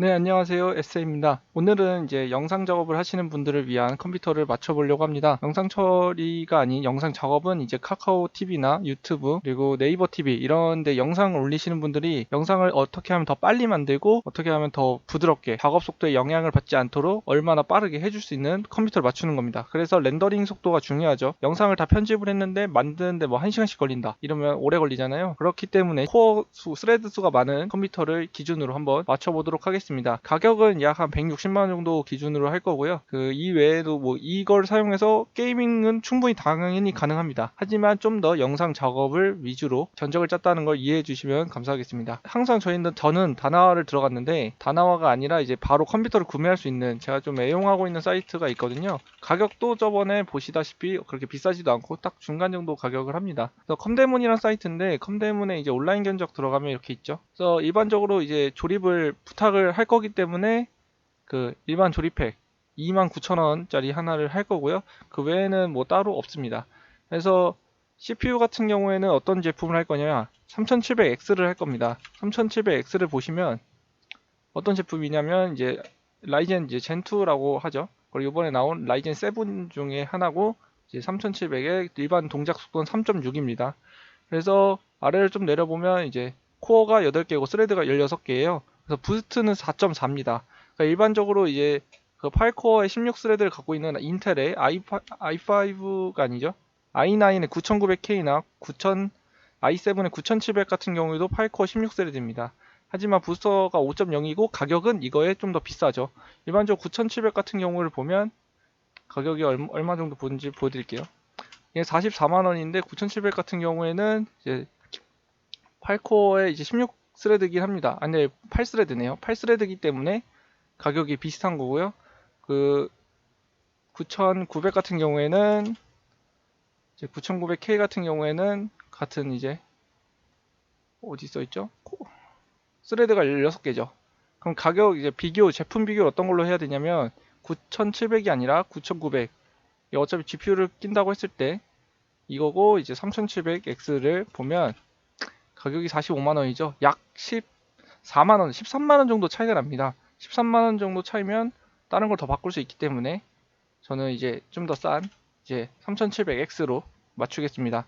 네, 안녕하세요. 에세이입니다. 오늘은 이제 영상 작업을 하시는 분들을 위한 컴퓨터를 맞춰보려고 합니다. 영상 처리가 아닌 영상 작업은 이제 카카오 TV나 유튜브 그리고 네이버 TV 이런 데 영상을 올리시는 분들이 영상을 어떻게 하면 더 빨리 만들고 어떻게 하면 더 부드럽게 작업 속도에 영향을 받지 않도록 얼마나 빠르게 해줄 수 있는 컴퓨터를 맞추는 겁니다. 그래서 렌더링 속도가 중요하죠. 영상을 다 편집을 했는데 만드는데 뭐 1시간씩 걸린다 이러면 오래 걸리잖아요. 그렇기 때문에 코어 수, 스레드 수가 많은 컴퓨터를 기준으로 한번 맞춰보도록 하겠습니다. 가격은 약 한 160만 원 정도 기준으로 할 거고요. 그 이외에도 뭐 이걸 사용해서 게이밍은 충분히 당연히 가능합니다. 하지만 좀 더 영상 작업을 위주로 전적을 짰다는 걸 이해해 주시면 감사하겠습니다. 항상 저는 다나와를 들어갔는데 다나와가 아니라 이제 바로 컴퓨터를 구매할 수 있는 제가 좀 애용하고 있는 사이트가 있거든요. 가격도 저번에 보시다시피 그렇게 비싸지도 않고 딱 중간 정도 가격을 합니다. 그래서 컴대문이라는 사이트인데 컴대문에 이제 온라인 견적 들어가면 이렇게 있죠. 그래서 일반적으로 이제 조립을 부탁을 할 거기 때문에 그 일반 조립팩 29,000원짜리 하나를 할 거고요. 그 외에는 뭐 따로 없습니다. 그래서 CPU 같은 경우에는 어떤 제품을 할 거냐 3700X를 할 겁니다. 3700X를 보시면 어떤 제품이냐면 이제 라이젠 이제 젠2라고 하죠. 그리고 이번에 나온 라이젠 7 중에 하나고 이제 3700의 일반 동작 속도는 3.6입니다. 그래서 아래를 좀 내려보면 이제 코어가 8개고 스레드가 16개예요. 그래서 부스트는 4.4입니다. 그러니까 일반적으로 이제 그 8코어의 16스레드를 갖고 있는 인텔의 i5가 아니죠. i9의 9900K나 9000, i7의 9700 같은 경우에도 8코어 16스레드입니다. 하지만 부스터가 5.0이고 가격은 이거에 좀 더 비싸죠. 일반적으로 9700 같은 경우를 보면 가격이 얼마 정도 보는지 보여드릴게요. 이게 44만 원인데 9700 같은 경우에는 이제 8코어에 이제 16스레드긴 합니다. 아, 네, 8스레드네요. 8스레드이기 때문에 가격이 비슷한 거고요. 그 9900 같은 경우에는 이제 9900K 같은 경우에는 같은 이제 어디 써 있죠? 스레드가 16개죠. 그럼 가격 이제 비교 제품 비교를 어떤 걸로 해야 되냐면 9700이 아니라 9900. 어차피 GPU를 낀다고 했을 때 이거고 이제 3700X를 보면 가격이 45만 원이죠. 약 14만 원, 13만 원 정도 차이가 납니다. 13만 원 정도 차이면 다른 걸 더 바꿀 수 있기 때문에 저는 이제 좀 더 싼 이제 3700X로 맞추겠습니다.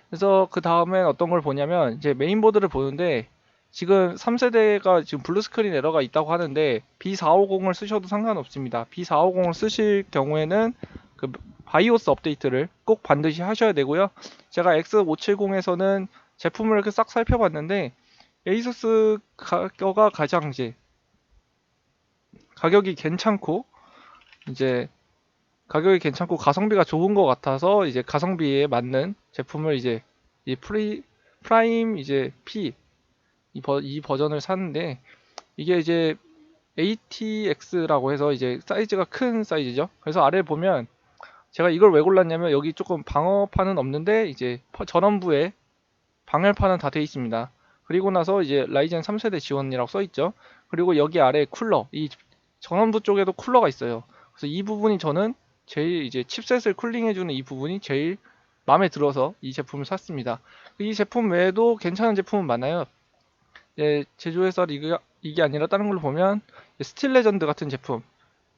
그래서 그 다음엔 어떤 걸 보냐면 이제 메인보드를 보는데 지금 3세대가 지금 블루 스크린 에러가 있다고 하는데 B450을 쓰셔도 상관없습니다. B450을 쓰실 경우에는 그 바이오스 업데이트를 꼭 반드시 하셔야 되고요. 제가 X570에서는 제품을 이렇게 싹 살펴봤는데 에이수스 가 가장 이제 가격이 괜찮고 이제 가격이 괜찮고 가성비가 좋은 것 같아서 이제 가성비에 맞는 제품을 이제 이 프라임 이제 P 이 버전을 샀는데 이게 이제 ATX라고 해서 이제 사이즈가 큰 사이즈죠. 그래서 아래 보면 제가 이걸 왜 골랐냐면 여기 조금 방어판은 없는데 이제 전원부에 방열판은 다 되어 있습니다. 그리고 나서 이제 라이젠 3세대 지원이라고 써 있죠. 그리고 여기 아래 쿨러, 이 전원부 쪽에도 쿨러가 있어요. 그래서 이 부분이 저는 제일 이제 칩셋을 쿨링해주는 이 부분이 제일 마음에 들어서 이 제품을 샀습니다. 이 제품 외에도 괜찮은 제품은 많아요. 제조회사 이게 아니라 다른 걸로 보면 스틸 레전드 같은 제품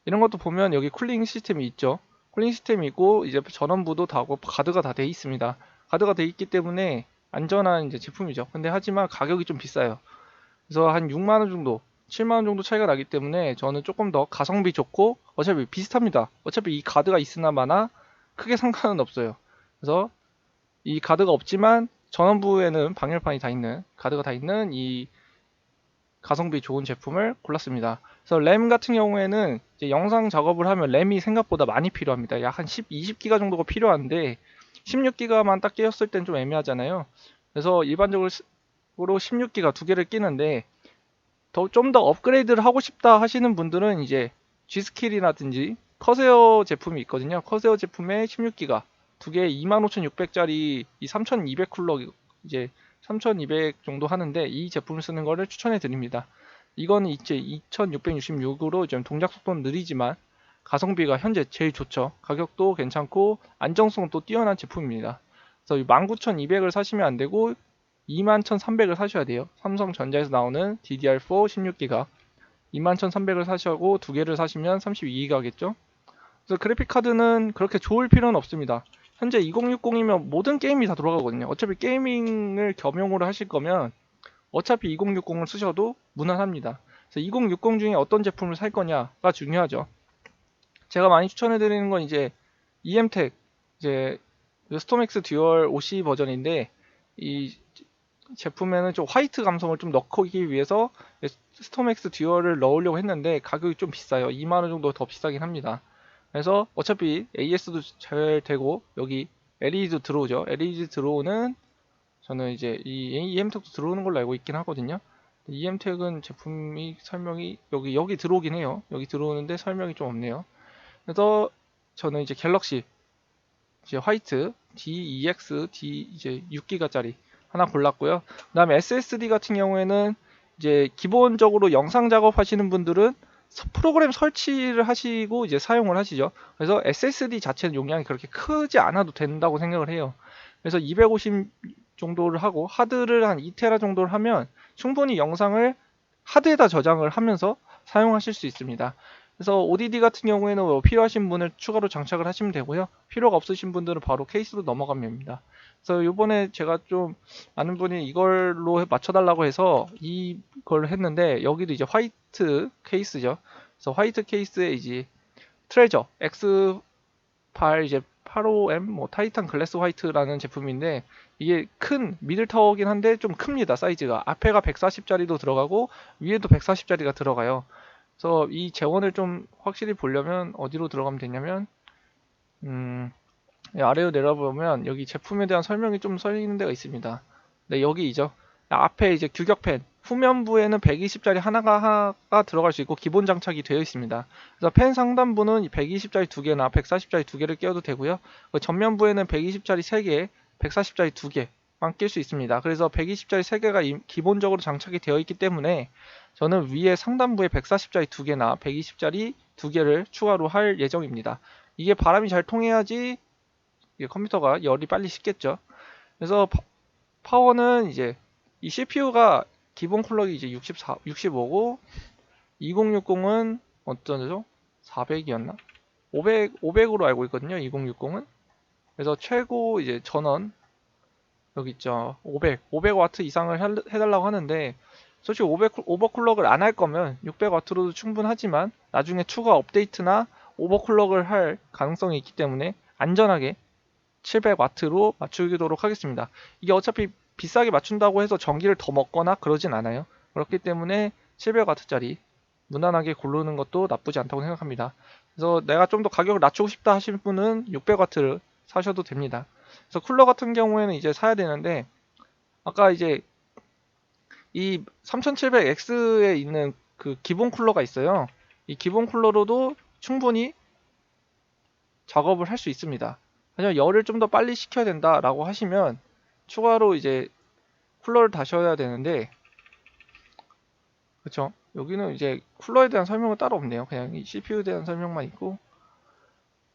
이런 것도 보면 여기 쿨링 시스템이 있죠. 쿨링 시스템이 있고 이제 전원부도 다 하고 가드가 다 되어 있습니다. 가드가 되어 있기 때문에 안전한 이제 제품이죠. 근데 하지만 가격이 좀 비싸요. 그래서 한 6만 원 정도, 7만 원 정도 차이가 나기 때문에 저는 조금 더 가성비 좋고 어차피 비슷합니다. 어차피 이 가드가 있으나 마나 크게 상관은 없어요. 그래서 이 가드가 없지만 전원부에는 방열판이 다 있는 가드가 다 있는 이 가성비 좋은 제품을 골랐습니다. 그래서 램 같은 경우에는 이제 영상 작업을 하면 램이 생각보다 많이 필요합니다. 약 한 20기가 정도가 필요한데 16기가만 딱 끼웠을 땐 좀 애매하잖아요. 그래서 일반적으로 16기가 두 개를 끼는데 좀 더 업그레이드를 하고 싶다 하시는 분들은 이제 G스킬이라든지 커세어 제품이 있거든요. 커세어 제품에 16기가 두 개에 25,600짜리 이 3200 쿨러 이제 3200 정도 하는데 이 제품을 쓰는 거를 추천해 드립니다. 이거는 이제 2666으로 좀 동작 속도는 느리지만 가성비가 현재 제일 좋죠. 가격도 괜찮고 안정성도 뛰어난 제품입니다. 그래서 19,200을 사시면 안 되고 21,300을 사셔야 돼요. 삼성전자에서 나오는 DDR4 16기가 21,300을 사시고 두 개를 사시면 32기가겠죠. 그래서 그래픽 카드는 그렇게 좋을 필요는 없습니다. 현재 2060이면 모든 게임이 다 돌아가거든요. 어차피 게이밍을 겸용으로 하실 거면 어차피 2060을 쓰셔도 무난합니다. 그래서 2060 중에 어떤 제품을 살 거냐가 중요하죠. 제가 많이 추천해 드리는 건 이제 EMTEC 이제 스톰엑스 듀얼 OC 버전인데, 이 제품에는 좀 화이트 감성을 좀 넣기 위해서 스톰엑스 듀얼을 넣으려고 했는데 가격이 좀 비싸요. 2만원 정도 더 비싸긴 합니다. 그래서 어차피 AS도 잘 되고 여기 LED도 들어오죠. LED 들어오는, 저는 이제 이 EM택도 들어오는 걸로 알고 있긴 하거든요. EM택은 제품이 설명이 여기 들어오긴 해요. 여기 들어오는데 설명이 좀 없네요. 그래서 저는 이제 갤럭시 이제 화이트 DEX D 이제 6기가짜리 하나 골랐고요. 그다음에 SSD 같은 경우에는 이제 기본적으로 영상 작업하시는 분들은 프로그램 설치를 하시고 이제 사용을 하시죠. 그래서 SSD 자체는 용량이 그렇게 크지 않아도 된다고 생각을 해요. 그래서 250 정도를 하고 하드를 한 2테라 정도를 하면 충분히 영상을 하드에다 저장을 하면서 사용하실 수 있습니다. 그래서 ODD 같은 경우에는 뭐 필요하신 분을 추가로 장착을 하시면 되고요. 필요가 없으신 분들은 바로 케이스로 넘어가면 됩니다. 그래서 요번에 제가 좀 아는 분이 이걸로 맞춰달라고 해서 이걸 했는데, 여기도 이제 화이트 케이스죠. 그래서 화이트 케이스에 이제 트레저 X8 이제 85M 뭐 타이탄 글래스 화이트라는 제품인데, 이게 큰 미들타워긴 한데 좀 큽니다. 사이즈가 앞에가 140짜리도 들어가고 위에도 140짜리가 들어가요. 그래서 이 재원을 좀 확실히 보려면 어디로 들어가면 되냐면, 아래로 내려보면 여기 제품에 대한 설명이 좀 써 있는 데가 있습니다. 네, 여기이죠. 앞에 이제 규격펜, 후면부에는 120짜리 하나가 들어갈 수 있고 기본 장착이 되어 있습니다. 그래서 펜 상단부는 120짜리 두 개나 140짜리 두 개를 끼워도 되고요. 그 전면부에는 120짜리 3개, 140짜리 두 개만 낄 수 있습니다. 그래서 120짜리 3개가 기본적으로 장착이 되어 있기 때문에 저는 위에 상단부에 140짜리 두 개나 120짜리 두 개를 추가로 할 예정입니다. 이게 바람이 잘 통해야지 컴퓨터가 열이 빨리 식겠죠. 그래서 파워는 이제 이 CPU가 기본 클럭이 이제 65고 2060은 어쩌죠? 400이었나? 500으로 알고 있거든요. 2060은. 그래서 최고 이제 전원 여기 있죠. 500W 이상을 해달라고 하는데, 솔직히 500 오버클럭을 안 할 거면 600W로도 충분하지만 나중에 추가 업데이트나 오버클럭을 할 가능성이 있기 때문에 안전하게 700W로 맞추도록 하겠습니다. 이게 어차피 비싸게 맞춘다고 해서 전기를 더 먹거나 그러진 않아요. 그렇기 때문에 700W짜리 무난하게 고르는 것도 나쁘지 않다고 생각합니다. 그래서 내가 좀 더 가격을 낮추고 싶다 하시는 분은 600W를 사셔도 됩니다. 그래서 쿨러 같은 경우에는 이제 사야 되는데, 아까 이제 이 3700X에 있는 그 기본 쿨러가 있어요. 이 기본 쿨러로도 충분히 작업을 할 수 있습니다. 하지만 열을 좀 더 빨리 식혀야 된다라고 하시면 추가로 이제 쿨러를 다셔야 되는데, 그쵸? 여기는 이제 쿨러에 대한 설명은 따로 없네요. 그냥 이 CPU에 대한 설명만 있고,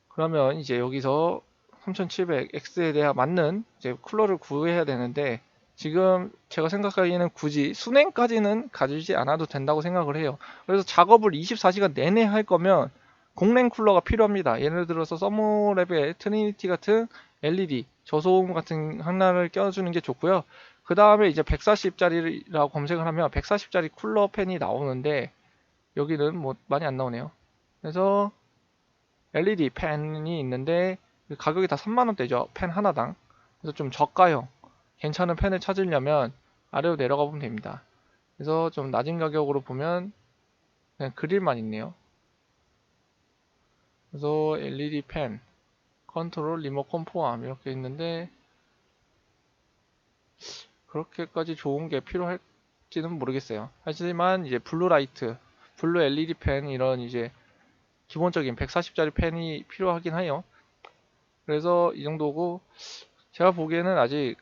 그러면 이제 여기서 3700X에 대한 맞는 이제 쿨러를 구해야 되는데, 지금 제가 생각하기에는 굳이 순행까지는 가지지 않아도 된다고 생각을 해요. 그래서 작업을 24시간 내내 할 거면 공랭 쿨러가 필요합니다. 예를 들어서 서머랩의 트리니티 같은 LED 저소음 같은 하나를 껴주는 게 좋고요. 그 다음에 이제 140짜리라고 검색을 하면 140짜리 쿨러 팬이 나오는데, 여기는 뭐 많이 안 나오네요. 그래서 LED 팬이 있는데 가격이 다 3만원대죠. 팬 하나당. 그래서 좀 저가형 괜찮은 팬을 찾으려면 아래로 내려가 보면 됩니다. 그래서 좀 낮은 가격으로 보면 그냥 그릴만 있네요. 그래서 LED 팬, 컨트롤, 리모컨 포함 이렇게 있는데, 그렇게까지 좋은 게 필요할지는 모르겠어요. 하지만 이제 블루라이트, 블루 LED 팬 이런 이제 기본적인 140짜리 팬이 필요하긴 해요. 그래서 이 정도고, 제가 보기에는 아직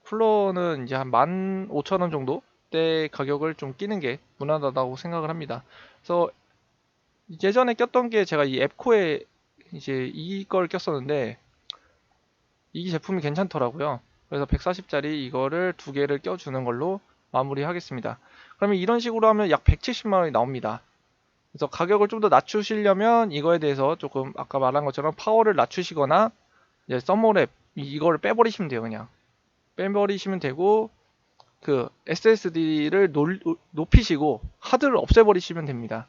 쿨러는 이제 한 15,000원 정도 대 가격을 좀 끼는 게 무난하다고 생각을 합니다. 그래서 예전에 꼈던 게 제가 이 앱코에 이제 이걸 꼈었는데, 이 제품이 괜찮더라고요. 그래서 140짜리 이거를 두 개를 껴주는 걸로 마무리 하겠습니다. 그러면 이런 식으로 하면 약 170만원이 나옵니다. 그래서 가격을 좀 더 낮추시려면 이거에 대해서 조금 아까 말한 것처럼 파워를 낮추시거나 이제 서머랩 이거를 빼버리시면 돼요. 그냥 빼버리시면 되고 그 SSD를 높이시고 하드를 없애버리시면 됩니다.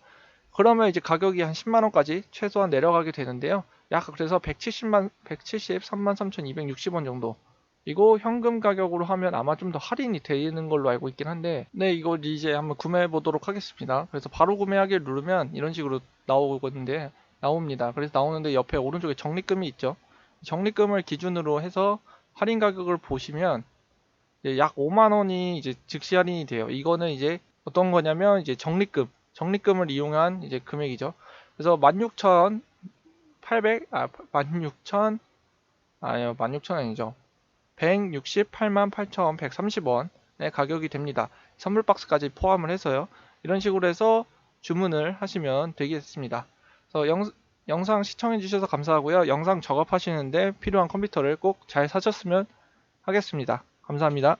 그러면 이제 가격이 한 10만 원까지 최소한 내려가게 되는데요. 약 그래서 173만 3,260원 정도. 이거 현금 가격으로 하면 아마 좀 더 할인이 되는 걸로 알고 있긴 한데, 네, 이거 이제 한번 구매해 보도록 하겠습니다. 그래서 바로 구매하기를 누르면 이런 식으로 나오는데, 나옵니다. 그래서 나오는데 옆에 오른쪽에 적립금이 있죠. 적립금을 기준으로 해서 할인 가격을 보시면 이제 약 5만 원이 이제 즉시 할인이 돼요. 이거는 이제 어떤 거냐면 이제 적립금을 이용한 이제 금액이죠. 그래서 16,800, 16,000, 아니요, 16,000 아니죠. 168만 8,130원의 가격이 됩니다. 선물 박스까지 포함을 해서요. 이런 식으로 해서 주문을 하시면 되겠습니다. 그래서 영상 시청해 주셔서 감사하고요. 영상 작업하시는데 필요한 컴퓨터를 꼭 잘 사셨으면 하겠습니다. 감사합니다.